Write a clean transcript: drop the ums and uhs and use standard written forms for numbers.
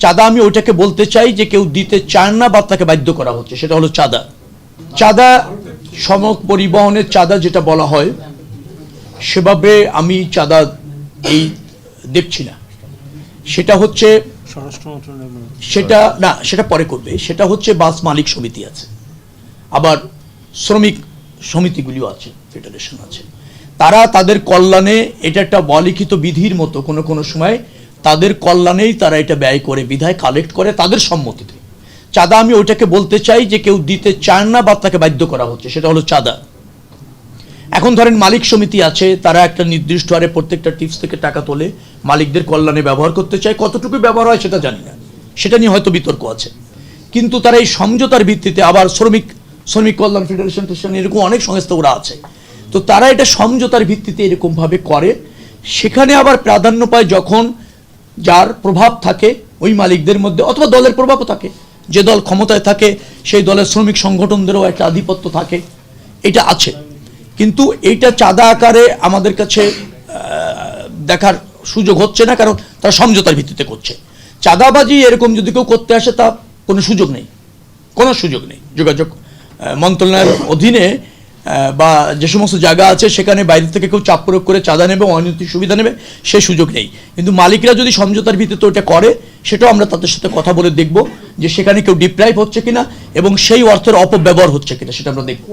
চাঁদা আমি ওইটাকে বলতে চাই যে কেউ দিতে চান না বা তাকে বাধ্য করা হচ্ছে, সেটা হলো চাঁদা। চাঁদা সড়ক পরিবহনের চাঁদা যেটা বলা হয় সেভাবে আমি চাঁদা এই দেখছি না। সেটা হচ্ছে সেটা না, সেটা পরে করবে। সেটা হচ্ছে বাস মালিক সমিতি আছে, আবার শ্রমিক সমিতিগুলিও আছে, ফেডারেশন আছে। তারা তাদের কল্যাণে, এটা একটা অলিখিত বিধির মতো কোনো কোনো সময় তাদের কল্যাণেই তারা এটা ব্যয় করে, বিধায় কালেক্ট করে তাদের সম্মতিতে। চাঁদা আমি ওইটাকে বলতে চাই যে কেউ দিতে চান না বা তাকে বাধ্য করা হচ্ছে, সেটা হলো চাঁদা। এখন ধরেন মালিক সমিতি আছে, তারা একটা নির্দিষ্ট হারে প্রত্যেকটা টিপস থেকে টাকা তোলে, মালিকদের কল্যাণে ব্যবহার করতে চায়। কতটুকু ব্যবহার হয় সেটা জানি না, সেটা নিয়ে হয়তো বিতর্ক আছে। কিন্তু তারা এই সমঝোতার ভিত্তিতে, আবার শ্রমিক কল্যাণ ফেডারেশন এরকম অনেক সংস্থা ওরা আছে, তো তারা এটা সমঝোতার ভিত্তিতে এরকমভাবে করে। সেখানে আবার প্রাধান্য পায় যখন যার প্রভাব থাকে ওই মালিকদের মধ্যে, অথবা দলের প্রভাবও থাকে, যে দল ক্ষমতায় থাকে সেই দলের শ্রমিক সংগঠনদেরও একটা আধিপত্য থাকে, এটা আছে। কিন্তু এইটা চাঁদা আকারে আমাদের কাছে দেখার সুযোগ হচ্ছে না, কারণ তারা সমঝোতার ভিত্তিতে করছে। চাঁদাবাজি এরকম যদি কেউ করতে আসে, তা কোনো সুযোগ নেই, কোনো সুযোগ নেই। যোগাযোগ মন্ত্রণালয়ের অধীনে বা যে সমস্ত জায়গা আছে সেখানে বাইরে থেকে কেউ চাপ প্রয়োগ করে চাঁদা নেবে, অনৈতিক সুবিধা নেবে, সে সুযোগ নেই। কিন্তু মালিকরা যদি সমঝোতার ভিত্তিতে ওটা করে, সেটাও আমরা তাদের সাথে কথা বলে দেখব যে সেখানে কেউ ডিপ্রাইভ হচ্ছে কিনা এবং সেই অর্থের অপব্যবহার হচ্ছে কিনা, সেটা আমরা দেখব।